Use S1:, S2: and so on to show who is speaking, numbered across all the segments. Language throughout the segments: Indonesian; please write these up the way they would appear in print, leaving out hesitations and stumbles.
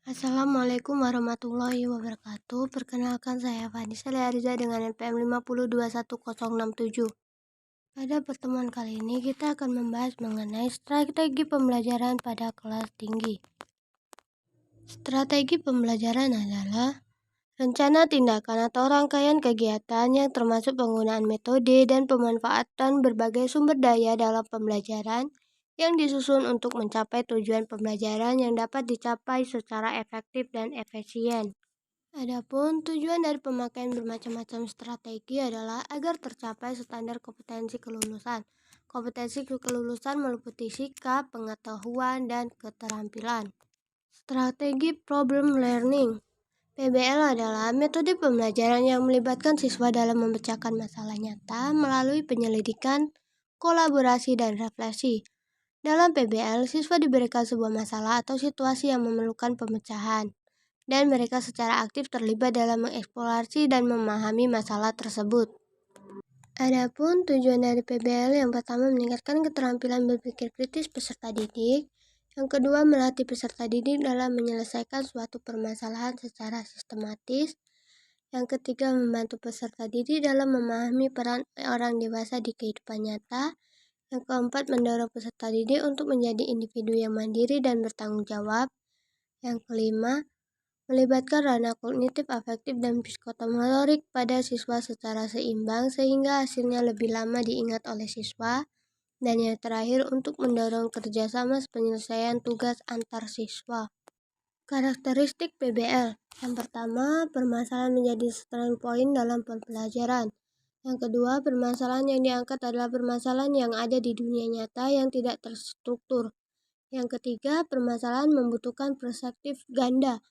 S1: Assalamualaikum warahmatullahi wabarakatuh. Perkenalkan saya Vanessa Leariza dengan NPM 5021067. Pada pertemuan kali ini kita akan membahas mengenai strategi pembelajaran pada kelas tinggi. Strategi pembelajaran adalah rencana tindakan atau rangkaian kegiatan yang termasuk penggunaan metode dan pemanfaatan berbagai sumber daya dalam pembelajaran yang disusun untuk mencapai tujuan pembelajaran yang dapat dicapai secara efektif dan efisien. Adapun tujuan dari pemakaian bermacam-macam strategi adalah agar tercapai standar kompetensi kelulusan. Kompetensi kelulusan meliputi sikap, pengetahuan, dan keterampilan. Strategi problem learning. PBL adalah metode pembelajaran yang melibatkan siswa dalam memecahkan masalah nyata melalui penyelidikan, kolaborasi, dan refleksi. Dalam PBL, siswa diberikan sebuah masalah atau situasi yang memerlukan pemecahan, dan mereka secara aktif terlibat dalam mengeksplorasi dan memahami masalah tersebut. Adapun tujuan dari PBL yang pertama meningkatkan keterampilan berpikir kritis peserta didik, yang kedua melatih peserta didik dalam menyelesaikan suatu permasalahan secara sistematis, yang ketiga membantu peserta didik dalam memahami peran orang dewasa di kehidupan nyata, yang keempat mendorong peserta didik untuk menjadi individu yang mandiri dan bertanggung jawab, yang kelima melibatkan ranah kognitif, afektif, dan psikomotorik pada siswa secara seimbang sehingga hasilnya lebih lama diingat oleh siswa. Dan yang terakhir untuk mendorong kerjasama penyelesaian tugas antar siswa. Karakteristik PBL. Yang pertama, permasalahan menjadi starting point dalam pembelajaran. Yang kedua, permasalahan yang diangkat adalah permasalahan yang ada di dunia nyata yang tidak terstruktur. Yang ketiga, permasalahan membutuhkan perspektif ganda.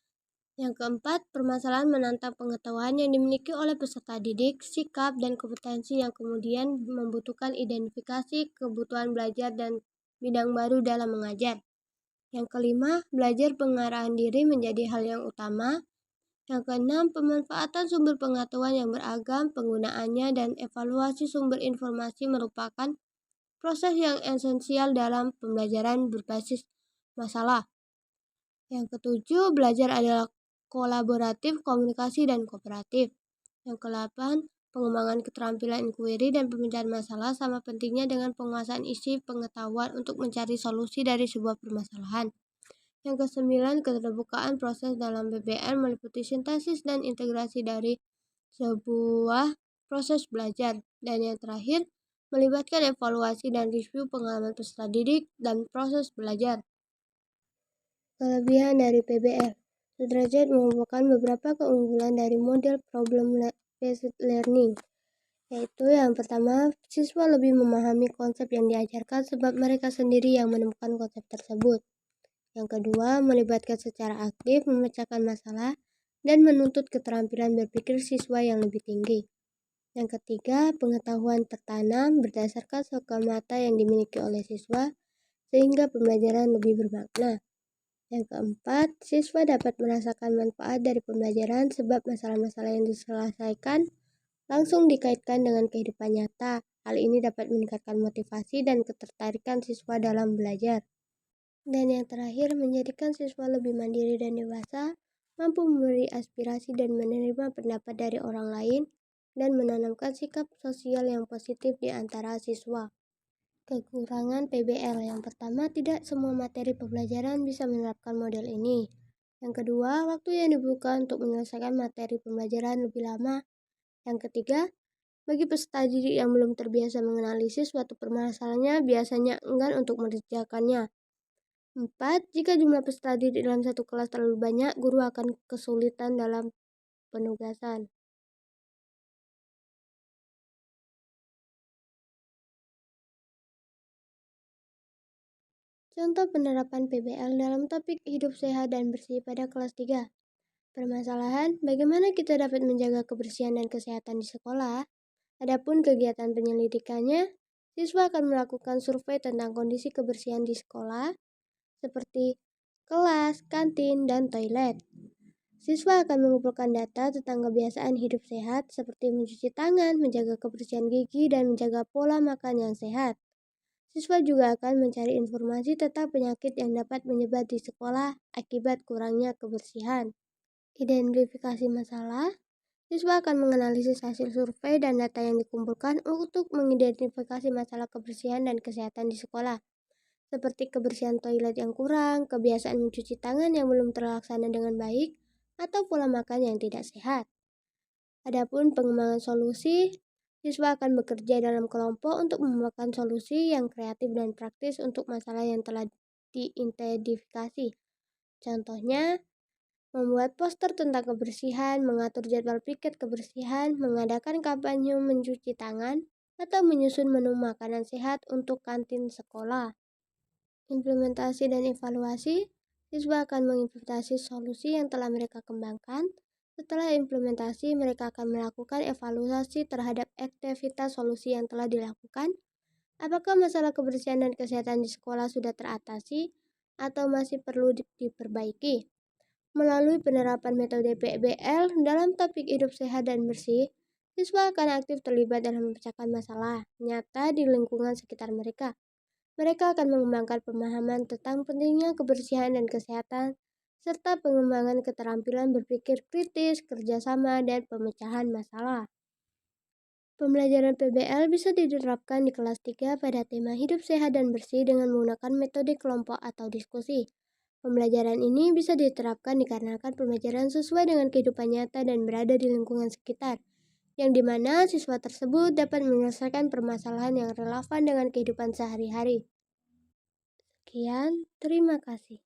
S1: Yang keempat, permasalahan menantang pengetahuan yang dimiliki oleh peserta didik, sikap, dan kompetensi yang kemudian membutuhkan identifikasi kebutuhan belajar dan bidang baru dalam mengajar. Yang kelima, belajar pengarahan diri menjadi hal yang utama. Yang keenam, pemanfaatan sumber pengetahuan yang beragam, penggunaannya, dan evaluasi sumber informasi merupakan proses yang esensial dalam pembelajaran berbasis masalah. Yang ketujuh, belajar adalah kolaboratif, komunikasi, dan kooperatif. Yang kedelapan, pengembangan keterampilan inquiry dan pemecahan masalah sama pentingnya dengan penguasaan isi pengetahuan untuk mencari solusi dari sebuah permasalahan. Yang kesembilan, keterbukaan proses dalam PBL meliputi sintesis dan integrasi dari sebuah proses belajar. Dan yang terakhir, melibatkan evaluasi dan review pengalaman peserta didik dan proses belajar. Kelebihan dari PBL. Sudrajat mengumpulkan beberapa keunggulan dari model problem-based learning, yaitu yang pertama, siswa lebih memahami konsep yang diajarkan sebab mereka sendiri yang menemukan konsep tersebut. Yang kedua, melibatkan secara aktif, memecahkan masalah, dan menuntut keterampilan berpikir siswa yang lebih tinggi. Yang ketiga, pengetahuan tertanam berdasarkan mata yang dimiliki oleh siswa, sehingga pembelajaran lebih bermakna. Yang keempat, siswa dapat merasakan manfaat dari pembelajaran sebab masalah-masalah yang diselesaikan langsung dikaitkan dengan kehidupan nyata. Hal ini dapat meningkatkan motivasi dan ketertarikan siswa dalam belajar. Dan yang terakhir, menjadikan siswa lebih mandiri dan dewasa, mampu memberi aspirasi dan menerima pendapat dari orang lain, dan menanamkan sikap sosial yang positif di antara siswa. Kekurangan PBL. Yang pertama, tidak semua materi pembelajaran bisa menerapkan model ini. Yang kedua, waktu yang dibutuhkan untuk menyelesaikan materi pembelajaran lebih lama. Yang ketiga, bagi peserta didik yang belum terbiasa menganalisis suatu permasalahannya, biasanya enggan untuk mengerjakannya. 4. Jika jumlah peserta didik dalam satu kelas terlalu banyak, guru akan kesulitan dalam penugasan. Contoh penerapan PBL dalam topik hidup sehat dan bersih pada kelas 3. Permasalahan, bagaimana kita dapat menjaga kebersihan dan kesehatan di sekolah? Adapun kegiatan penyelidikannya, siswa akan melakukan survei tentang kondisi kebersihan di sekolah, seperti kelas, kantin, dan toilet. Siswa akan mengumpulkan data tentang kebiasaan hidup sehat, seperti mencuci tangan, menjaga kebersihan gigi, dan menjaga pola makan yang sehat. Siswa juga akan mencari informasi tentang penyakit yang dapat menyebar di sekolah akibat kurangnya kebersihan. Identifikasi masalah, siswa akan menganalisis hasil survei dan data yang dikumpulkan untuk mengidentifikasi masalah kebersihan dan kesehatan di sekolah, seperti kebersihan toilet yang kurang, kebiasaan mencuci tangan yang belum terlaksana dengan baik, atau pola makan yang tidak sehat. Adapun pengembangan solusi, siswa akan bekerja dalam kelompok untuk menemukan solusi yang kreatif dan praktis untuk masalah yang telah diidentifikasi. Contohnya, membuat poster tentang kebersihan, mengatur jadwal piket kebersihan, mengadakan kampanye mencuci tangan, atau menyusun menu makanan sehat untuk kantin sekolah. Implementasi dan evaluasi, siswa akan mengimplementasi solusi yang telah mereka kembangkan. Setelah implementasi, mereka akan melakukan evaluasi terhadap aktivitas solusi yang telah dilakukan. Apakah masalah kebersihan dan kesehatan di sekolah sudah teratasi atau masih perlu diperbaiki? Melalui penerapan metode PBL dalam topik hidup sehat dan bersih, siswa akan aktif terlibat dalam memecahkan masalah nyata di lingkungan sekitar mereka. Mereka akan mengembangkan pemahaman tentang pentingnya kebersihan dan kesehatan, serta pengembangan keterampilan berpikir kritis, kerjasama, dan pemecahan masalah. Pembelajaran PBL bisa diterapkan di kelas 3 pada tema hidup sehat dan bersih dengan menggunakan metode kelompok atau diskusi. Pembelajaran ini bisa diterapkan dikarenakan pembelajaran sesuai dengan kehidupan nyata dan berada di lingkungan sekitar, yang dimana siswa tersebut dapat menyelesaikan permasalahan yang relevan dengan kehidupan sehari-hari. Sekian, terima kasih.